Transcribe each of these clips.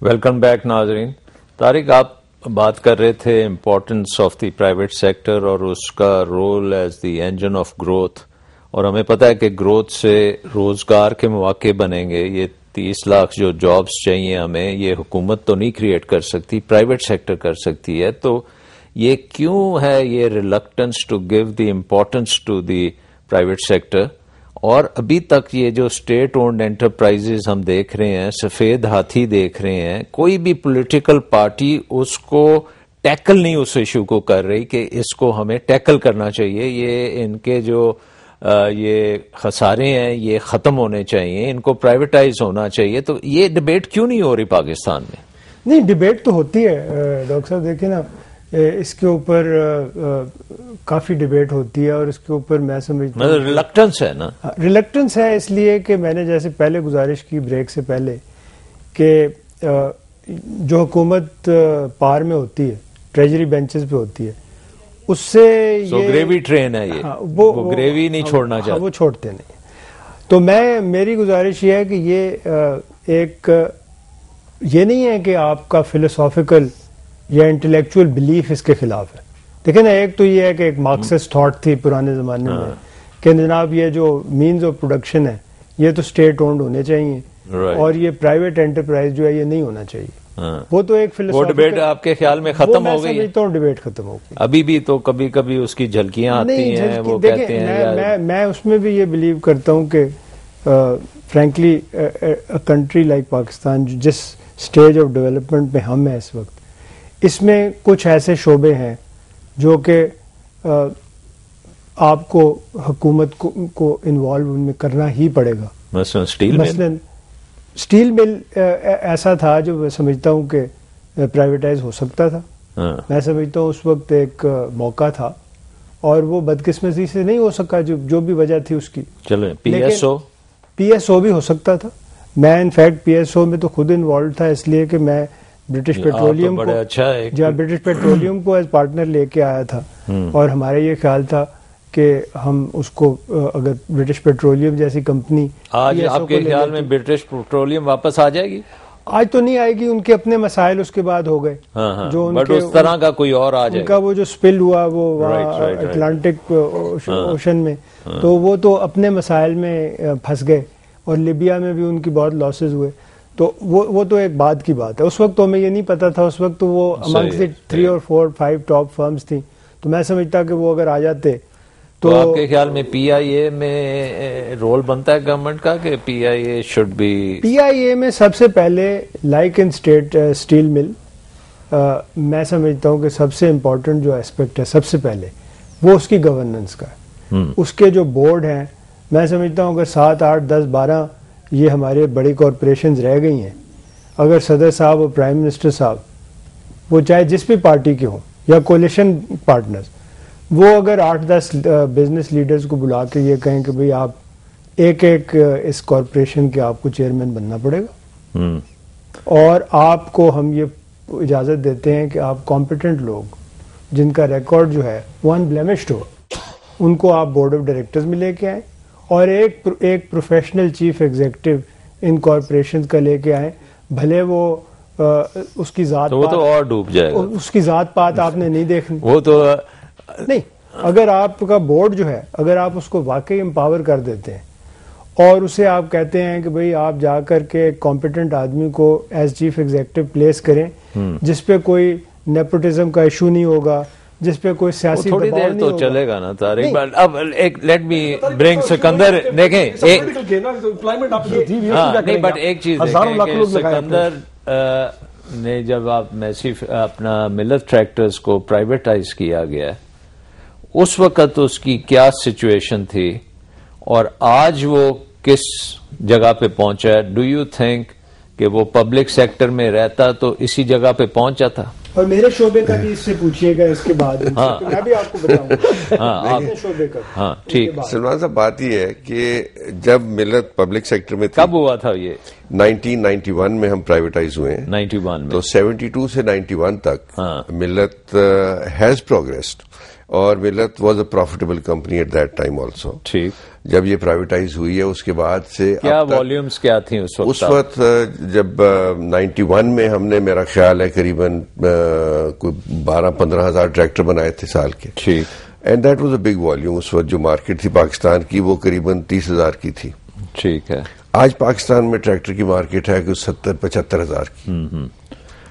Welcome back ناظرین. طارق، آپ بات کر رہے تھے importance of the private sector اور اس کا role as the engine of growth, اور ہمیں پتہ ہے کہ گروتھ سے روزگار کے مواقع بنیں گے. یہ 30 لاکھ جو جابس چاہیے ہمیں، یہ حکومت تو نہیں کریٹ کر سکتی، پرائیویٹ سیکٹر کر سکتی ہے. تو یہ کیوں ہے یہ reluctance to give the importance to the private sector? اور ابھی تک یہ جو اسٹیٹ اونڈ انٹرپرائزز ہم دیکھ رہے ہیں، سفید ہاتھی دیکھ رہے ہیں، کوئی بھی پولیٹیکل پارٹی اس کو ٹیکل نہیں، اس ایشو کو کر رہی کہ اس کو ہمیں ٹیکل کرنا چاہیے. یہ ان کے جو یہ خسارے ہیں یہ ختم ہونے چاہیے، ان کو پرائیویٹائز ہونا چاہیے. تو یہ ڈبیٹ کیوں نہیں ہو رہی پاکستان میں؟ نہیں، ڈبیٹ تو ہوتی ہے ڈاکٹر صاحب. دیکھیں نا، اس کے اوپر کافی ڈبیٹ ہوتی ہے، اور اس کے اوپر میں سمجھتا ہوں ریلکٹنس ہے نا. ریلکٹنس ہے اس لیے کہ میں نے جیسے پہلے گزارش کی بریک سے پہلے کہ جو حکومت پار میں ہوتی ہے، ٹریجری بینچز پہ ہوتی ہے، اس سے گریوی ٹرین ہے یہ، وہ گریوی نہیں چھوڑنا چاہتے، وہ چھوڑتے نہیں. تو میری گزارش یہ ہے کہ یہ نہیں ہے کہ آپ کا فلسافیکل یا انٹلیکچوئل بلیف اس کے خلاف ہے. دیکھیں نا، ایک تو یہ ہے کہ ایک مارکسسٹ تھاٹ تھی پرانے زمانے میں کہ جناب یہ جو مینز آف پروڈکشن ہے یہ تو اسٹیٹ اونڈ ہونے چاہیے، اور یہ پرائیویٹ انٹرپرائز جو ہے یہ نہیں ہونا چاہیے. وہ تو ایک وہ ڈبیٹ آپ کے خیال میں ختم ہو گئی؟ میں سمجھتا ہوں ڈبیٹ ختم ہو گئی. ابھی بھی تو کبھی کبھی اس کی جھلکیاں آتی ہیں، وہ کہتے ہیں. میں اس میں بھی یہ بلیو کرتا ہوں کہ فرینکلی کنٹری لائک پاکستان جس سٹیج آف ڈیولپمنٹ میں ہم ہیں اس وقت، اس میں کچھ ایسے شعبے ہیں جو کہ آپ کو حکومت کو انوالو ان میں کرنا ہی پڑے گا. مثلا اسٹیل مل ایسا تھا جو میں سمجھتا ہوں کہ پرائیویٹائز ہو سکتا تھا. میں سمجھتا ہوں اس وقت ایک موقع تھا، اور وہ بدقسمتی سے نہیں ہو سکا، جو بھی وجہ تھی اس کی. چلیں پی ایس او بھی ہو سکتا تھا. میں انفیکٹ پی ایس او میں تو خود انوالو تھا، اس لیے کہ میں برٹش پیٹرولیم کو ایز پارٹنر لے کے آیا تھا، اور ہمارا یہ خیال تھا کہ ہم اس کو اگر برٹش پیٹرولیم جیسی کمپنی، آج آپ کے خیال میں برٹش پیٹرولیم واپس آ جائے گی؟ آج تو نہیں آئے گی، ان کے اپنے مسائل اس کے بعد ہو گئے. بٹ اس طرح کا کوئی اور آ جائے گا. وہ جو سپل ہوا وہ اٹلانٹک اوشن میں، تو وہ تو اپنے مسائل میں پھنس گئے، اور لیبیا میں بھی ان کی بہت لاسز ہوئے. تو وہ تو ایک بعد کی بات ہے. اس وقت تو ہمیں یہ نہیں پتا تھا، اس وقت تو وہ امنگس دی 3 اور 4 5 ٹاپ فرمز تھیں. تو میں سمجھتا کہ وہ اگر آ جاتے تو آپ کے خیال میں پی آئی اے میں رول بنتا ہے گورنمنٹ کا کہ پی آئی اے شوڈ بی؟ پی آئی اے میں سب سے پہلے لائک ان اسٹیل مل، میں سمجھتا ہوں کہ سب سے امپورٹنٹ جو اسپیکٹ ہے سب سے پہلے وہ اس کی گورننس کا ہے. اس کے جو بورڈ ہیں، میں سمجھتا ہوں کہ 7 8 10 12 یہ ہمارے بڑی کارپوریشنز رہ گئی ہیں. اگر صدر صاحب اور پرائم منسٹر صاحب، وہ چاہے جس بھی پارٹی کے ہوں یا کولیشن پارٹنرز، وہ اگر 8 10 بزنس لیڈرز کو بلا کے یہ کہیں کہ بھئی آپ ایک اس کارپوریشن کے آپ کو چیئرمین بننا پڑے گا، اور آپ کو ہم یہ اجازت دیتے ہیں کہ آپ کمپیٹنٹ لوگ جن کا ریکارڈ جو ہے وہ انبلیمشڈ ہو، ان کو آپ بورڈ آف ڈائریکٹرز میں لے کے آئیں، اور ایک پروفیشنل چیف ایگزیکٹو ان کارپوریشن کا لے کے آئیں. بھلے وہ اس کی ذات وہ تو اور ڈوب جائے گا، اس کی ذات پات آپ نے نہیں دیکھنی. وہ تو نہیں، اگر آپ کا بورڈ جو ہے، اگر آپ اس کو واقعی امپاور کر دیتے ہیں اور اسے آپ کہتے ہیں کہ بھئی آپ جا کر کے ایک کمپیٹنٹ آدمی کو ایز چیف ایگزیکٹو پلیس کریں، جس پہ کوئی نیپوٹزم کا ایشو نہیں ہوگا، جس پہ کوئی سیاسی تھوڑی دباؤ دیر نہیں تو ہوگا. چلے گا نا طارق. اب ایک لیٹ می برنگ سکندر، دیکھیں نہیں، بٹ ایک چیز دیکھیں کہ سکندر نے جب آپ میسیف اپنا ملت ٹریکٹرز کو پرائیویٹائز کیا گیا، اس وقت اس کی کیا سچویشن تھی، اور آج وہ کس جگہ پہ پہنچا ہے؟ ڈو یو تھنک کہ وہ پبلک سیکٹر میں رہتا تو اسی جگہ پہ پہنچا تھا؟ اور میرے شعبے کا بھی اس سے پوچھیے گا اس کے بعد، میں بھی آپ کو بتاؤں گا شعبے کا. ہاں ٹھیک. سلمان صاحب، بات یہ ہے کہ جب ملت پبلک سیکٹر میں کب ہوا تھا یہ؟ 1991 میں ہم پرائیویٹائز ہوئے ہیں 91 میں. تو 72 سے 91 تک ملت ہیز پروگریسڈ اور Millat was a profitable company at that time also. ٹھیک. جب یہ پرائیویٹائز ہوئی ہے اس کے بعد سے کیا والیومز کیا تھیں اس وقت؟ اس وقت جب 91 میں ہم نے میرا خیال ہے قریباً کوئی 12-15 ہزار ٹریکٹر بنائے تھے سال کے. ٹھیک. And that was a big volume. اس وقت جو مارکیٹ تھی پاکستان کی وہ قریباً 30,000 کی تھی. ٹھیک ہے. آج پاکستان میں ٹریکٹر کی مارکیٹ ہے کہ 70-75 ہزار کی.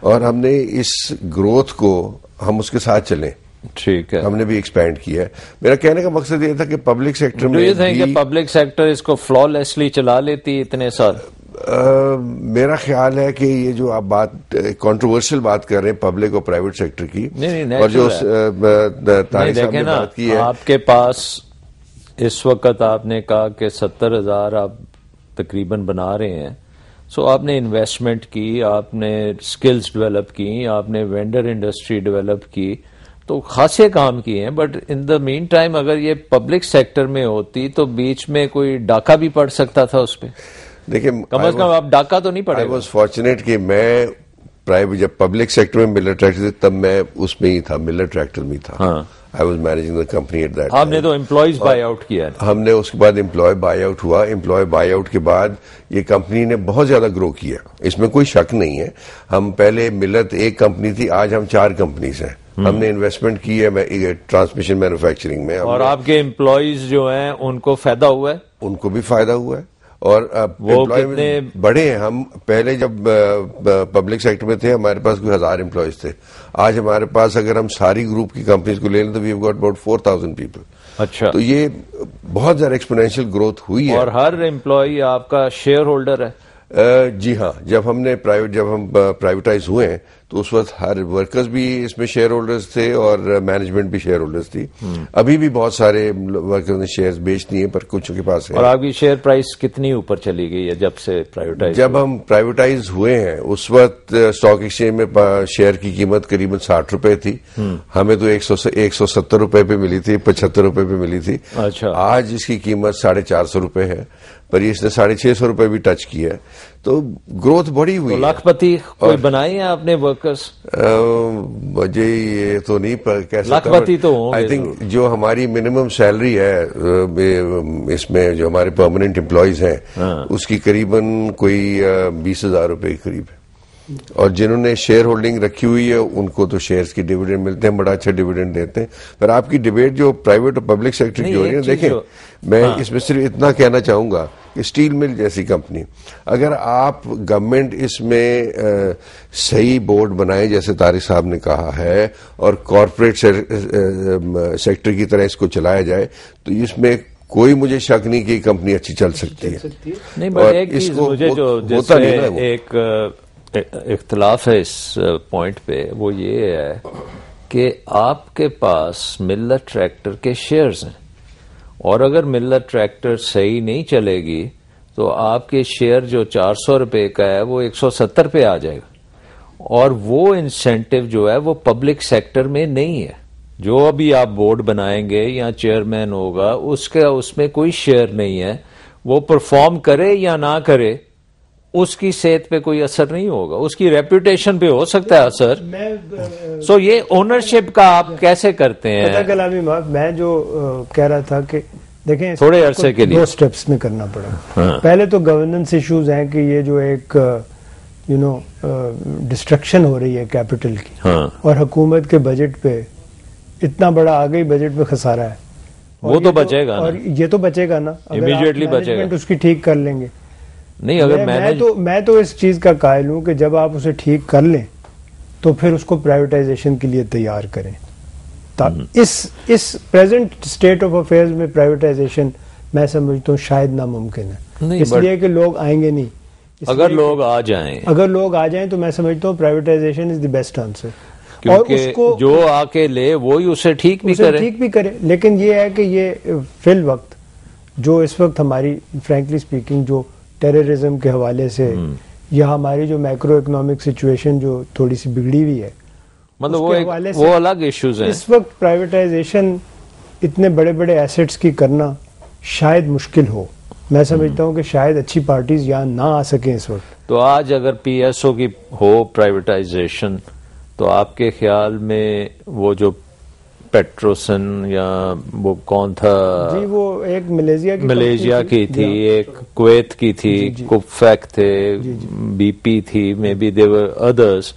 اور ہم نے اس گروتھ کو ہم اس کے ساتھ چلیں. ٹھیک ہے. ہم نے بھی ایکسپینڈ کیا ہے. میرا کہنے کا مقصد یہ تھا کہ پبلک سیکٹر میں کہ پبلک سیکٹر اس کو فلالیسلی چلا لیتی اتنے سال. میرا خیال ہے کہ یہ جو آپ بات کنٹروورشل بات کر رہے ہیں پبلک اور پرائیویٹ سیکٹر کی, اور جو طارق صاحب نے بات کی ہے, آپ کے پاس اس وقت آپ نے کہا کہ 70,000 آپ تقریباً بنا رہے ہیں. سو آپ نے انویسٹمنٹ کی, آپ نے سکلز ڈیولپ کی, آپ نے وینڈر انڈسٹری ڈیولپ کی, تو خاصے کام کیے ہیں. But in the main time اگر یہ پبلک سیکٹر میں ہوتی تو بیچ میں کوئی ڈاکہ بھی پڑ سکتا تھا اس پہ. دیکھیں کم از کم آپ ڈاکہ تو نہیں پڑے. آئی واز فارچونیٹ کہ میں جب پبلک سیکٹر میں ملر ٹریکٹر تب میں اس میں ہی تھا, ملر ٹریکٹر میں تھا. I was managing the company at that. آپ نے تو امپلائیز بائی آؤٹ کیا. ہم نے اس کے بعد امپلائی بائی آؤٹ ہوا. امپلائی بائی آؤٹ کے بعد یہ کمپنی نے بہت زیادہ گرو کیا, اس میں کوئی شک نہیں ہے. ہم پہلے ملت ایک کمپنی تھی, آج ہم 4 کمپنیز ہیں. ہم نے انویسٹمنٹ کی ہے ٹرانسمیشن مینوفیکچرنگ میں. اور آپ کے امپلائیز جو ہیں ان کو فائدہ ہوا ہے؟ ان کو بھی فائدہ ہوا ہے, اور امپلائیمنٹ بڑے ہیں. ہم پہلے جب پبلک سیکٹر میں تھے ہمارے پاس کوئی 1000 امپلائیز تھے. آج ہمارے پاس اگر ہم ساری گروپ کی کمپنیز کو لے لیں تو we have got about 4000 people. اچھا. تو یہ بہت زیادہ ایکسپونینشیل گروتھ ہوئی ہے. اور ہر امپلائی آپ کا شیئر ہولڈر ہے؟ جی ہاں. جب ہم پرائیویٹائز ہوئے ہیں تو اس وقت ہر ورکرز بھی اس میں شیئر ہولڈرز تھے اور مینجمنٹ بھی شیئر ہولڈرز تھی. ابھی بھی بہت سارے ورکرز نے شیئرز بیچ دیے پر کچھ کے پاس ہے. اور آپ کی شیئر پرائس کتنی اوپر چلی گئی ہے جب سے پرائیویٹائز؟ جب ہم پرائیویٹائز ہوئے ہیں اس وقت اسٹاک ایکسچینج میں شیئر کی قیمت قریباً 60 روپے تھی. ہمیں تو 170 روپے پہ ملی تھی, 75 روپے پہ ملی تھی. اچھا. آج اس کی قیمت 450 روپے ہے, پر اس نے 650 روپے بھی ٹچ کیا ہے. تو گروتھ بڑی ہوئی. لاکھ پتی کوئی بنائے ہیں آپ نے ورکرز؟ مجھے یہ تو نہیں کہہ سکتا. لاکھ پتی تو ہوں گے. آئی تھنک جو ہماری منیمم سیلری ہے اس میں جو ہمارے پرماننٹ امپلائیز ہیں اس کی قریباً کوئی 20,000 روپے کے قریب ہے. اور جنہوں نے شیئر ہولڈنگ رکھی ہوئی ہے ان کو تو شیئرز کی ڈیویڈنڈ ملتے ہیں, بڑا اچھا ڈیویڈنڈ دیتے ہیں. پر آپ کی ڈیبیٹ جو پرائیویٹ اور پبلک سیکٹر کی ہو رہی ہے, دیکھیں میں اس میں صرف اتنا کہنا چاہوں گا کہ اسٹیل مل جیسی کمپنی اگر آپ گورنمنٹ اس میں صحیح بورڈ بنائے جیسے طارق صاحب نے کہا ہے اور کارپوریٹ سیکٹر کی طرح اس کو چلایا جائے تو اس میں کوئی مجھے شک نہیں کہ یہ کمپنی اچھی چل سکتی ہے. نہیں بٹ ایک چیز مجھے جو ایک اختلاف ہے اس پوائنٹ پہ وہ یہ ہے کہ آپ کے پاس ملت ٹریکٹر کے شیئرز ہیں اور اگر ملت ٹریکٹر صحیح نہیں چلے گی تو آپ کے شیئر جو 400 روپے کا ہے وہ 170 پہ آ جائے گا. اور وہ انسینٹو جو ہے وہ پبلک سیکٹر میں نہیں ہے. جو ابھی آپ بورڈ بنائیں گے یا چیئرمین ہوگا اس میں کوئی شیئر نہیں ہے. وہ پرفارم کرے یا نہ کرے اس کی صحت پہ کوئی اثر نہیں ہوگا, اس کی ریپوٹیشن پہ ہو سکتا ہے اثر. سو یہ اونرشپ کا آپ کیسے کرتے ہیں؟ کلامی میں جو کہہ رہا تھا کہ دیکھیں تھوڑے عرصے کے لیے 2 سٹیپس میں کرنا پڑا. پہلے تو گورننس ایشوز ہیں کہ یہ جو ایک ڈسٹرکشن ہو رہی ہے کیپٹل کی, اور حکومت کے بجٹ پہ اتنا بڑا آگے بجٹ میں خسارہ ہے. وہ تو بچے گا, اور یہ تو بچے گا نا, امیڈیٹلی بچے گا. اس کی ٹھیک کر لیں گے. نہیں اگر میں تو اس چیز کا قائل ہوں کہ جب آپ اسے ٹھیک کر لیں تو پھر اس کو پرائیویٹائزیشن کے لیے تیار کریں. اس پریزنٹ اسٹیٹ آف افیئرز میں پرائیویٹائزیشن میں سمجھتا ہوں شاید ناممکن ہے, اس لیے کہ لوگ آئیں گے نہیں. اگر لوگ آ جائیں تو میں سمجھتا ہوں privatisation is the best answer. کیونکہ جو آ کے لے وہی اسے ٹھیک بھی کرے. لیکن یہ ہے کہ یہ فی الوقت جو اس وقت ہماری فرینکلی سپیکنگ جو ٹیررزم کے حوالے سے یا ہماری جو میکرو اکنامک سچویشن جو تھوڑی سی بگڑی ہوئی ہے, مطلب وہ الگ ایشوز ہیں. اس وقت پرائیویٹائزیشن اتنے بڑے بڑے ایسٹس کی کرنا شاید مشکل ہو. میں سمجھتا ہوں کہ شاید اچھی پارٹیز یہاں نہ آ سکیں اس وقت. تو آج اگر پی ایس او کی ہو پرائیویٹائزیشن تو آپ کے خیال میں وہ جو پیٹروسن یا وہ کون تھا جی وہ ایک ملیشیا کی تھی, ایک کویت کی تھی, کوفیک تھے, بی پی تھی, مے بی دیور ادرس,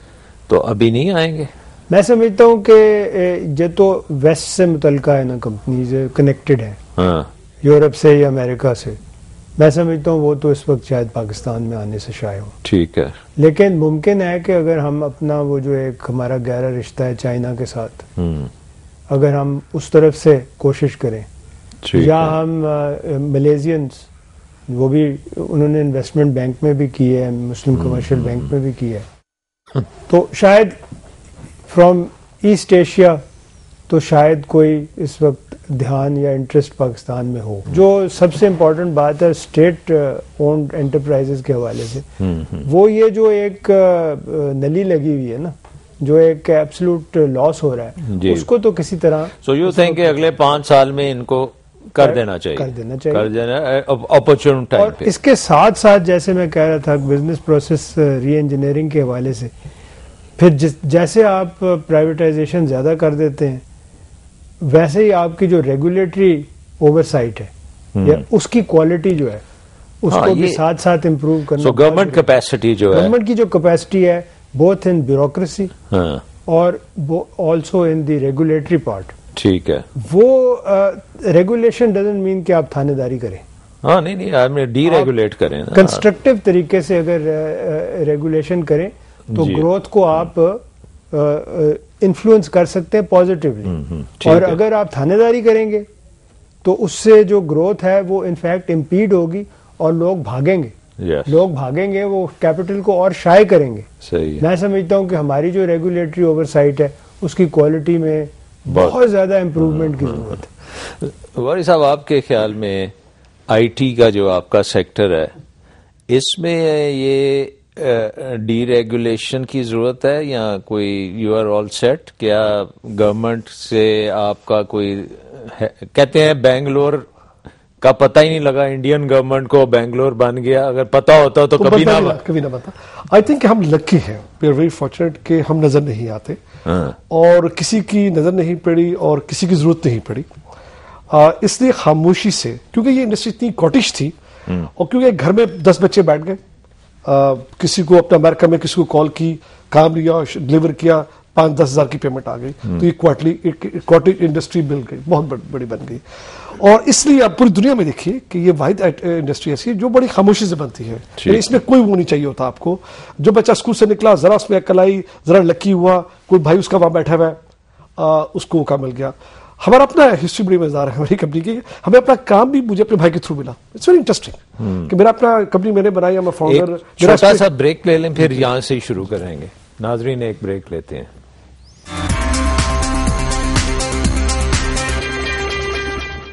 تو ابھی نہیں آئیں گے؟ میں سمجھتا ہوں کہ یہ تو ویسٹ سے متعلقہ ہے نا, کمپنیز کنیکٹڈ ہیں یورپ سے یا امریکہ سے. میں سمجھتا ہوں وہ تو اس وقت شاید پاکستان میں آنے سے شائع ہو. ٹھیک ہے, لیکن ممکن ہے کہ اگر ہم اپنا وہ جو ایک ہمارا گہرا رشتہ ہے چائنا کے ساتھ, اگر ہم اس طرف سے کوشش کریں, یا ہم ملیزینز وہ بھی انہوں نے انویسٹمنٹ بینک میں بھی کی ہے, مسلم کمرشل بینک میں بھی کی ہے, تو شاید فرام ایسٹ ایشیا تو شاید کوئی اس وقت دھیان یا انٹرسٹ پاکستان میں ہو. جو سب سے امپورٹنٹ بات ہے اسٹیٹ اونڈ انٹرپرائزز کے حوالے سے, وہ یہ جو ایک نلی لگی ہوئی ہے نا, جو ایک ایبسلوٹ لاس ہو رہا ہے, اس کو تو کسی طرح سو یو تھنک کہ اگلے 5 سال میں ان کو کر دینا چاہیے اپارچونٹ ٹائم پہ. اس کے ساتھ ساتھ جیسے میں کہہ رہا تھا بزنس پروسیس ری انجینئرنگ کے حوالے سے, پھر جیسے آپ پرائیویٹائزیشن زیادہ کر دیتے ہیں ویسے ہی آپ کی جو ریگولیٹری اوور سائٹ ہے یا اس کی کوالٹی جو ہے اس کو بھی ساتھ ساتھ امپروو کرنا. سو گورنمنٹ کیپیسٹی جو ہے, گورنمنٹ کی جو کیپیسٹی ہے بوتھ ان بیوروکریسی اور also in the regulatory part. ٹھیک ہے, وہ ریگولیشن ڈزنٹ مین کہ آپ تھانے داری کریں. ہاں نہیں ڈی ریگولیٹ کریں, کنسٹرکٹیو طریقے سے اگر ریگولیشن کریں تو گروتھ کو آپ انفلوئنس کر سکتے ہیں پازیٹیولی. اور اگر آپ تھانے داری کریں گے تو اس سے جو گروتھ ہے وہ انفیکٹ امپیڈ ہوگی اور لوگ بھاگیں گے. لوگ بھاگیں گے, وہ کیپٹل کو اور شائع کریں گے. میں سمجھتا ہوں کہ ہماری جو ریگولیٹری اوور سائٹ ہے اس کی کوالٹی میں بہت زیادہ امپروومنٹ کی ضرورت ہے. واری صاحب, آپ کے خیال میں آئی ٹی کا جو آپ کا سیکٹر ہے اس میں یہ ڈی ریگولیشن کی ضرورت ہے یا کوئی یو آر آل سیٹ؟ کیا گورنمنٹ سے آپ کا کوئی کہتے ہیں بینگلور کا پتہ ہی نہیں لگا انڈین گورنمنٹ کو, بینگلور بن گیا, اگر پتہ ہوتا تو کبھی نہ بتا. آئی تھنک ہم لکی ہیں, وی آر ویری فارچونیٹ کہ ہم نظر نہیں آتے اور کسی کی نظر نہیں پڑی اور کسی کی ضرورت نہیں پڑی, اس لیے خاموشی سے, کیونکہ یہ انڈسٹری اتنی کاٹیج تھی اور کیونکہ گھر میں 10 بچے بیٹھ گئے, کسی کو اپنا امریکہ میں کسی کو کال کی, کام لیا, ڈلیور کیا, 5-10 ہزار کی پیمنٹ آ گئی, تو یہ کوارٹرلی انڈسٹری مل گئی, بہت بڑی بن گئی. اور اس لیے آپ پوری دنیا میں دیکھیے کہ یہ واحد انڈسٹری ایسی ہے جو بڑی خاموشی سے بنتی ہے. اس میں کوئی وہ نہیں چاہیے ہوتا آپ کو. جو بچہ اسکول سے نکلا, ذرا اس میں عقل آئی, ذرا لکی ہوا, کوئی بھائی اس کا وہاں بیٹھا ہوا ہے, اس کو کام مل گیا. ہمارا اپنا ہسٹری بڑی مزیدار ہے ہماری کمپنی کی. ہمیں اپنا کام بھی مجھے اپنے بھائی کے تھرو ملا. اٹس ویری انٹرسٹنگ کہ میرا اپنا کمپنی میں نے بنائی, میں فاؤنڈر. چھوٹا سا بریک لے لیں پھر یہاں سے ہی شروع کریں گے. ناظرین ایک بریک لیتے ہیں.